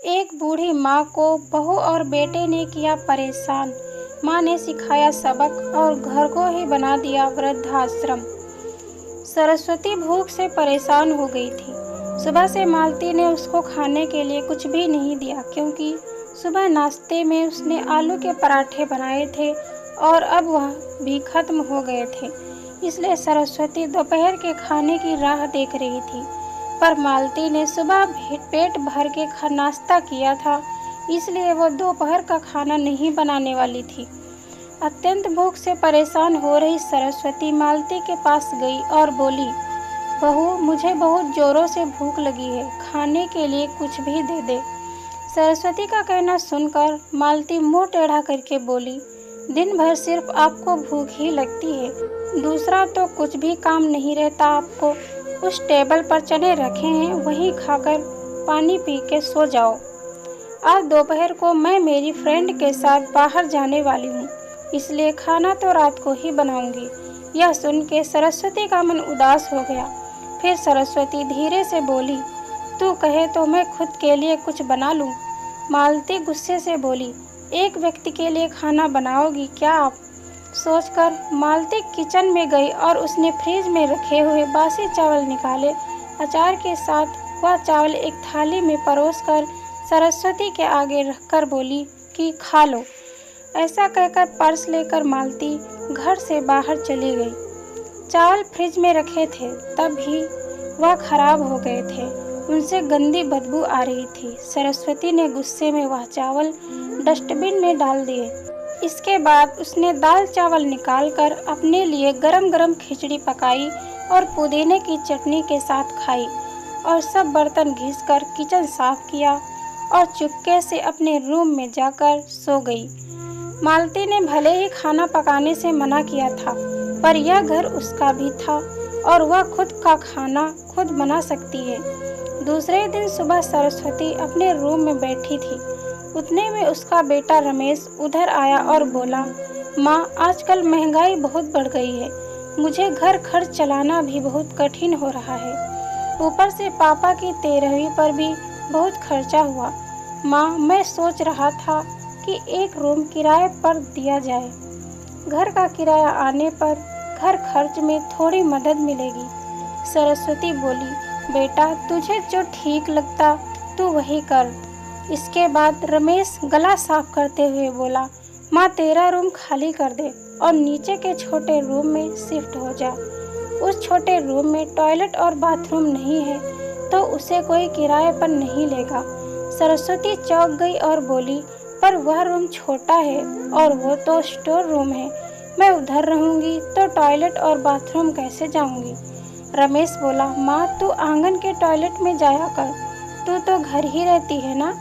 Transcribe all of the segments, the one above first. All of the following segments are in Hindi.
एक बूढ़ी माँ को बहू और बेटे ने किया परेशान। माँ ने सिखाया सबक और घर को ही बना दिया वृद्धाश्रम। सरस्वती भूख से परेशान हो गई थी। सुबह से मालती ने उसको खाने के लिए कुछ भी नहीं दिया, क्योंकि सुबह नाश्ते में उसने आलू के पराठे बनाए थे और अब वह भी खत्म हो गए थे। इसलिए सरस्वती दोपहर के खाने की राह देख रही थी। पर मालती ने सुबह पेट भर के नाश्ता किया था, इसलिए वो दोपहर का खाना नहीं बनाने वाली थी। अत्यंत भूख से परेशान हो रही सरस्वती मालती के पास गई और बोली, बहू, मुझे बहुत जोरों से भूख लगी है, खाने के लिए कुछ भी दे दे। सरस्वती का कहना सुनकर मालती मुंह टेढ़ा करके बोली, दिन भर सिर्फ आपको भूख ही लगती है, दूसरा तो कुछ भी काम नहीं रहता आपको। उस टेबल पर चने रखे हैं, वहीं खाकर पानी पी के सो जाओ। आज दोपहर को मैं मेरी फ्रेंड के साथ बाहर जाने वाली हूँ, इसलिए खाना तो रात को ही बनाऊंगी। यह सुन के सरस्वती का मन उदास हो गया। फिर सरस्वती धीरे से बोली, तू कहे तो मैं खुद के लिए कुछ बना लूँ। मालती गुस्से से बोली, एक व्यक्ति के लिए खाना बनाओगी क्या आप? सोचकर मालती किचन में गई और उसने फ्रिज में रखे हुए बासी चावल निकाले। अचार के साथ वह चावल एक थाली में परोसकर सरस्वती के आगे रखकर बोली कि खा लो। ऐसा कहकर पर्स लेकर मालती घर से बाहर चली गई। चावल फ्रिज में रखे थे, तब भी वह खराब हो गए थे, उनसे गंदी बदबू आ रही थी। सरस्वती ने गुस्से में वह चावल डस्टबिन में डाल दिए। इसके बाद उसने दाल चावल निकालकर अपने लिए गरम गरम खिचड़ी पकाई और पुदीने की चटनी के साथ खाई और सब बर्तन घिसकर किचन साफ किया और चुपके से अपने रूम में जाकर सो गई। मालती ने भले ही खाना पकाने से मना किया था, पर यह घर उसका भी था और वह खुद का खाना खुद बना सकती है। दूसरे दिन सुबह सरस्वती अपने रूम में बैठी थी। उतने में उसका बेटा रमेश उधर आया और बोला, माँ, आजकल महंगाई बहुत बढ़ गई है, मुझे घर खर्च चलाना भी बहुत कठिन हो रहा है। ऊपर से पापा की 13वीं पर भी बहुत खर्चा हुआ। माँ, मैं सोच रहा था कि एक रूम किराए पर दिया जाए, घर का किराया आने पर घर खर्च में थोड़ी मदद मिलेगी। सरस्वती बोली, बेटा, तुझे जो ठीक लगता तू वही कर। इसके बाद रमेश गला साफ करते हुए बोला, माँ, तेरा रूम खाली कर दे और नीचे के छोटे रूम में शिफ्ट हो जा। उस छोटे रूम में टॉयलेट और बाथरूम नहीं है तो उसे कोई किराए पर नहीं लेगा। सरस्वती चौंक गई और बोली, पर वह रूम छोटा है और वो तो स्टोर रूम है, मैं उधर रहूंगी तो टॉयलेट और बाथरूम कैसे जाऊंगी? रमेश बोला, माँ, तू आंगन के टॉयलेट में जाया कर, तू तो घर ही रहती है ना।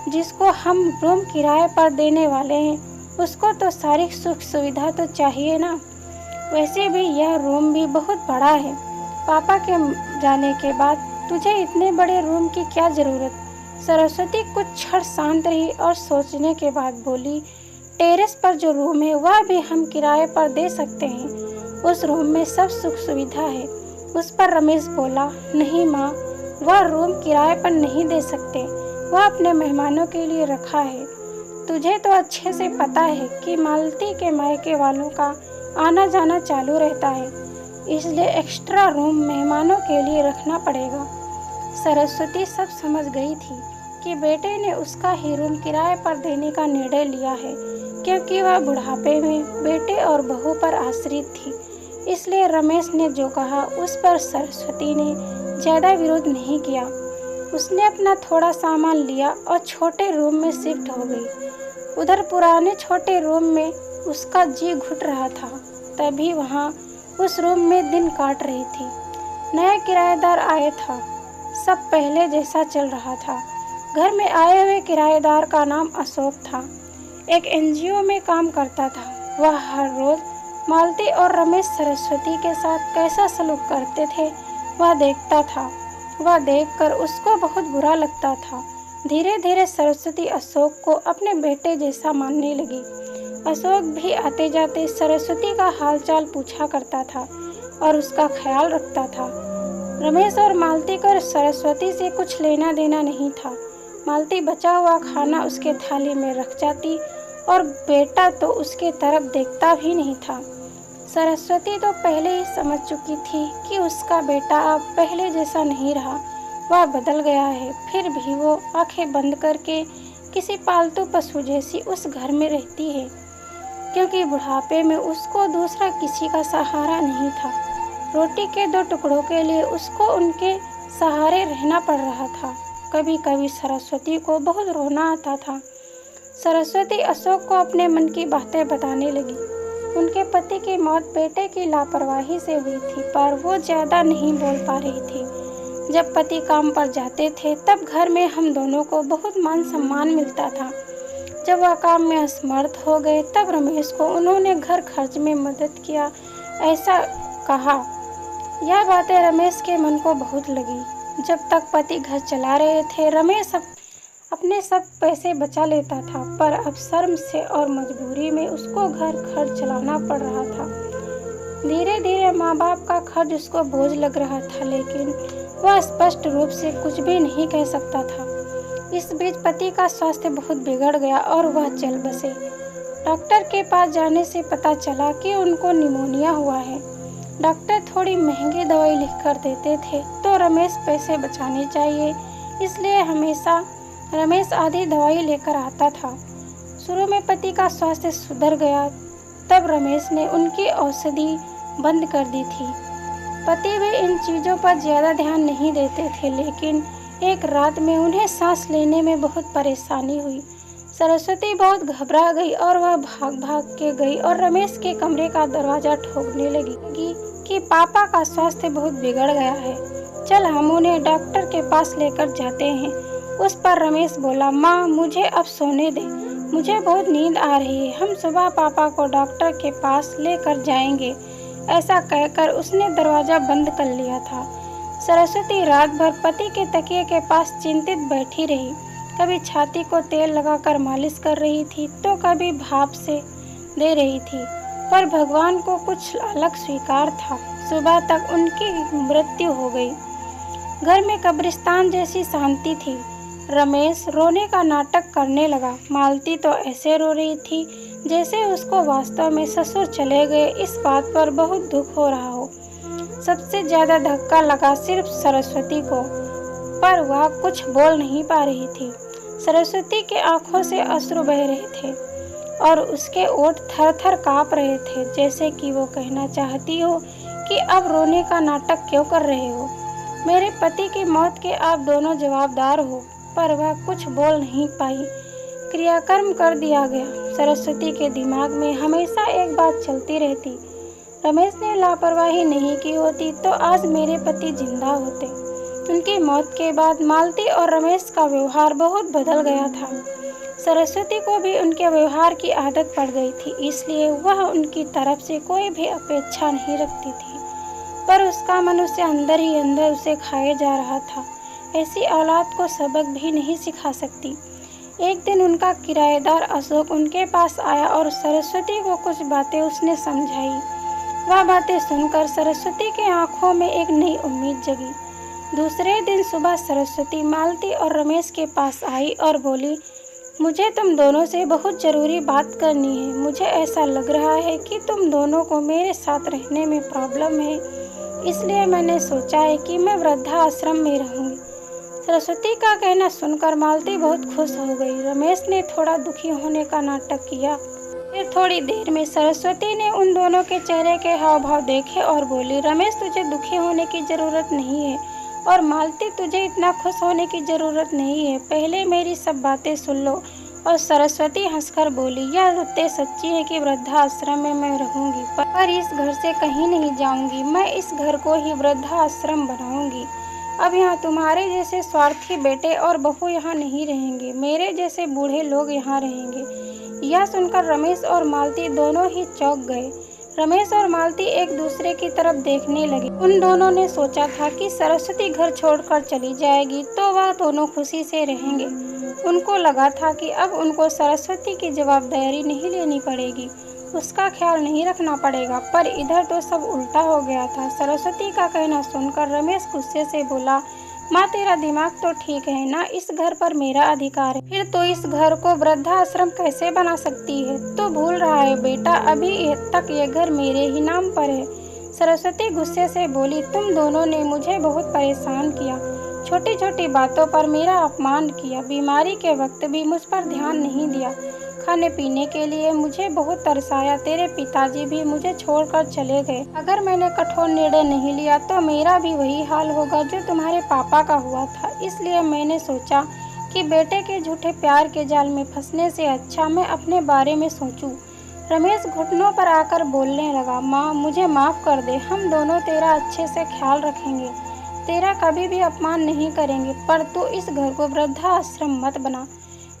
जिसको हम रूम किराए पर देने वाले हैं उसको तो सारी सुख सुविधा तो चाहिए ना। वैसे भी यह रूम भी बहुत बड़ा है, पापा के जाने के बाद तुझे इतने बड़े रूम की क्या ज़रूरत? सरस्वती कुछ क्षण शांत रही और सोचने के बाद बोली, टेरेस पर जो रूम है वह भी हम किराए पर दे सकते हैं, उस रूम में सब सुख सुविधा है। उस पर रमेश बोला, नहीं माँ, वह रूम किराए पर नहीं दे सकते, वह अपने मेहमानों के लिए रखा है। तुझे तो अच्छे से पता है कि मालती के मायके वालों का आना जाना चालू रहता है, इसलिए एक्स्ट्रा रूम मेहमानों के लिए रखना पड़ेगा। सरस्वती सब समझ गई थी कि बेटे ने उसका ही रूम किराए पर देने का निर्णय लिया है, क्योंकि वह बुढ़ापे में बेटे और बहू पर आश्रित थी। इसलिए रमेश ने जो कहा उस पर सरस्वती ने ज़्यादा विरोध नहीं किया। उसने अपना थोड़ा सामान लिया और छोटे रूम में शिफ्ट हो गई। उधर पुराने छोटे रूम में उसका जी घुट रहा था, तभी वहाँ उस रूम में दिन काट रही थी। नया किराएदार आया था, सब पहले जैसा चल रहा था। घर में आए हुए किराएदार का नाम अशोक था, एक एनजीओ में काम करता था। वह हर रोज़ मालती और रमेश सरस्वती के साथ कैसा सलूक करते थे वह देखता था। वह देखकर उसको बहुत बुरा लगता था। धीरे धीरे सरस्वती अशोक को अपने बेटे जैसा मानने लगी। अशोक भी आते जाते सरस्वती का हालचाल पूछा करता था और उसका ख्याल रखता था। रमेश और मालती को सरस्वती से कुछ लेना देना नहीं था। मालती बचा हुआ खाना उसके थाली में रख जाती और बेटा तो उसके तरफ देखता भी नहीं था। सरस्वती तो पहले ही समझ चुकी थी कि उसका बेटा अब पहले जैसा नहीं रहा, वह बदल गया है। फिर भी वो आंखें बंद करके किसी पालतू पशु जैसी उस घर में रहती है, क्योंकि बुढ़ापे में उसको दूसरा किसी का सहारा नहीं था। रोटी के 2 टुकड़ों के लिए उसको उनके सहारे रहना पड़ रहा था। कभी कभी सरस्वती को बहुत रोना आता था। सरस्वती अशोक को अपने मन की बातें बताने लगी। उनके पति की मौत बेटे की लापरवाही से हुई थी, पर वो ज़्यादा नहीं बोल पा रही थी। जब पति काम पर जाते थे तब घर में हम दोनों को बहुत मान सम्मान मिलता था। जब वह काम में असमर्थ हो गए तब रमेश को उन्होंने घर खर्च में मदद किया, ऐसा कहा। यह बातें रमेश के मन को बहुत लगी। जब तक पति घर चला रहे थे रमेश अपने सब पैसे बचा लेता था, पर अब शर्म से और मजबूरी में उसको घर खर्च चलाना पड़ रहा था। धीरे धीरे माँ बाप का खर्च उसको बोझ लग रहा था, लेकिन वह स्पष्ट रूप से कुछ भी नहीं कह सकता था। इस बीच पति का स्वास्थ्य बहुत बिगड़ गया और वह चल बसे। डॉक्टर के पास जाने से पता चला कि उनको निमोनिया हुआ है। डॉक्टर थोड़ी महंगी दवाई लिख कर देते थे, तो रमेश पैसे बचाने चाहिए, इसलिए हमेशा रमेश आधी दवाई लेकर आता था। शुरू में पति का स्वास्थ्य सुधर गया, तब रमेश ने उनकी औषधि बंद कर दी थी। पति भी इन चीज़ों पर ज़्यादा ध्यान नहीं देते थे, लेकिन एक रात में उन्हें सांस लेने में बहुत परेशानी हुई। सरस्वती बहुत घबरा गई और वह भाग भाग के गई और रमेश के कमरे का दरवाज़ा ठोकने लगी कि पापा का स्वास्थ्य बहुत बिगड़ गया है, चल हम उन्हें डॉक्टर के पास लेकर जाते हैं। उस पर रमेश बोला, माँ मुझे अब सोने दे, मुझे बहुत नींद आ रही है, हम सुबह पापा को डॉक्टर के पास लेकर जाएंगे। ऐसा कहकर उसने दरवाज़ा बंद कर लिया था। सरस्वती रात भर पति के तकिए के पास चिंतित बैठी रही। कभी छाती को तेल लगाकर मालिश कर रही थी, तो कभी भाप से दे रही थी, पर भगवान को कुछ अलग स्वीकार था। सुबह तक उनकी मृत्यु हो गई। घर में कब्रिस्तान जैसी शांति थी। रमेश रोने का नाटक करने लगा। मालती तो ऐसे रो रही थी जैसे उसको वास्तव में ससुर चले गए इस बात पर बहुत दुख हो रहा हो। सबसे ज़्यादा धक्का लगा सिर्फ सरस्वती को, पर वह कुछ बोल नहीं पा रही थी। सरस्वती के आंखों से अश्रु बह रहे थे और उसके ओठ थर थर काँप रहे थे, जैसे कि वो कहना चाहती हो कि अब रोने का नाटक क्यों कर रहे हो, मेरे पति की मौत के आप दोनों जवाबदार हो। पर वह कुछ बोल नहीं पाई। क्रियाकर्म कर दिया गया। सरस्वती के दिमाग में हमेशा एक बात चलती रहती, रमेश ने लापरवाही नहीं की होती तो आज मेरे पति जिंदा होते। उनकी मौत के बाद मालती और रमेश का व्यवहार बहुत बदल गया था। सरस्वती को भी उनके व्यवहार की आदत पड़ गई थी, इसलिए वह उनकी तरफ से कोई भी अपेक्षा नहीं रखती थी, पर उसका मन उसे अंदर ही अंदर उसे खाए जा रहा था। ऐसी औलाद को सबक भी नहीं सिखा सकती। एक दिन उनका किराएदार अशोक उनके पास आया और सरस्वती को कुछ बातें उसने समझाई। वह बातें सुनकर सरस्वती के आंखों में एक नई उम्मीद जगी। दूसरे दिन सुबह सरस्वती मालती और रमेश के पास आई और बोली, मुझे तुम दोनों से बहुत ज़रूरी बात करनी है। मुझे ऐसा लग रहा है कि तुम दोनों को मेरे साथ रहने में प्रॉब्लम है, इसलिए मैंने सोचा है कि मैं वृद्धाश्रम में रहूँगी। सरस्वती का कहना सुनकर मालती बहुत खुश हो गई। रमेश ने थोड़ा दुखी होने का नाटक किया। फिर थोड़ी देर में सरस्वती ने उन दोनों के चेहरे के हाव भाव देखे और बोली, रमेश तुझे दुखी होने की ज़रूरत नहीं है और मालती तुझे इतना खुश होने की ज़रूरत नहीं है, पहले मेरी सब बातें सुन लो। और सरस्वती हंसकर बोली, यह बातें सच्ची है कि वृद्धाश्रम में मैं रहूँगी, पर इस घर से कहीं नहीं जाऊँगी। मैं इस घर को ही वृद्धाश्रम बनाऊँगी। अब यहाँ तुम्हारे जैसे स्वार्थी बेटे और बहू यहाँ नहीं रहेंगे, मेरे जैसे बूढ़े लोग यहाँ रहेंगे। यह सुनकर रमेश और मालती दोनों ही चौंक गए। रमेश और मालती एक दूसरे की तरफ देखने लगे। उन दोनों ने सोचा था कि सरस्वती घर छोड़कर चली जाएगी तो वह दोनों खुशी से रहेंगे। उनको लगा था कि अब उनको सरस्वती की जवाबदारी नहीं लेनी पड़ेगी, उसका ख्याल नहीं रखना पड़ेगा, पर इधर तो सब उल्टा हो गया था। सरस्वती का कहना सुनकर रमेश गुस्से से बोला, माँ तेरा दिमाग तो ठीक है ना, इस घर पर मेरा अधिकार है, फिर तो इस घर को वृद्धाश्रम कैसे बना सकती है? तो भूल रहा है बेटा, अभी तक ये घर मेरे ही नाम पर है। सरस्वती गुस्से से बोली, तुम दोनों ने मुझे बहुत परेशान किया, छोटी छोटी बातों पर मेरा अपमान किया, बीमारी के वक्त भी मुझ पर ध्यान नहीं दिया, खाने पीने के लिए मुझे बहुत तरसाया, तेरे पिताजी भी मुझे छोड़कर चले गए। अगर मैंने कठोर निर्णय नहीं लिया तो मेरा भी वही हाल होगा जो तुम्हारे पापा का हुआ था। इसलिए मैंने सोचा कि बेटे के झूठे प्यार के जाल में फंसने से अच्छा मैं अपने बारे में सोचूं। रमेश घुटनों पर आकर बोलने लगा, माँ मुझे माफ़ कर दे, हम दोनों तेरा अच्छे से ख्याल रखेंगे, तेरा कभी भी अपमान नहीं करेंगे, पर तू इस घर को वृद्धाश्रम मत बना।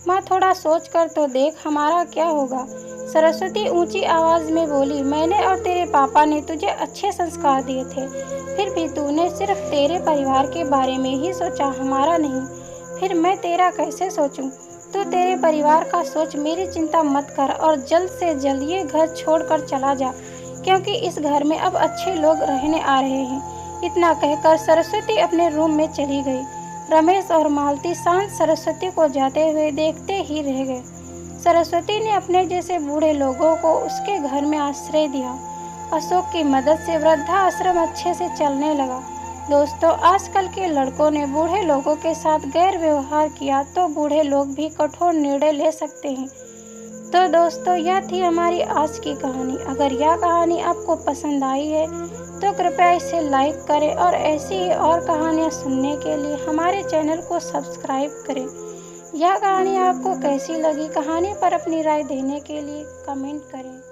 माँ थोड़ा सोच कर तो देख हमारा क्या होगा। सरस्वती ऊंची आवाज़ में बोली, मैंने और तेरे पापा ने तुझे अच्छे संस्कार दिए थे, फिर भी तूने सिर्फ तेरे परिवार के बारे में ही सोचा, हमारा नहीं। फिर मैं तेरा कैसे सोचूं? तू तेरे परिवार का सोच, मेरी चिंता मत कर और जल्द से जल्द ये घर छोड़कर चला जा, क्योंकि इस घर में अब अच्छे लोग रहने आ रहे हैं। इतना कहकर सरस्वती अपने रूम में चली गई। रमेश और मालती शांत सरस्वती को जाते हुए देखते ही रह गए। सरस्वती ने अपने जैसे बूढ़े लोगों को उसके घर में आश्रय दिया। अशोक की मदद से वृद्धाश्रम अच्छे से चलने लगा। दोस्तों, आजकल के लड़कों ने बूढ़े लोगों के साथ गैर व्यवहार किया तो बूढ़े लोग भी कठोर निर्णय ले सकते हैं। तो दोस्तों, यह थी हमारी आज की कहानी। अगर यह कहानी आपको पसंद आई है तो कृपया इसे लाइक करें और ऐसी ही और कहानियाँ सुनने के लिए हमारे चैनल को सब्सक्राइब करें। यह कहानी आपको कैसी लगी, कहानी पर अपनी राय देने के लिए कमेंट करें।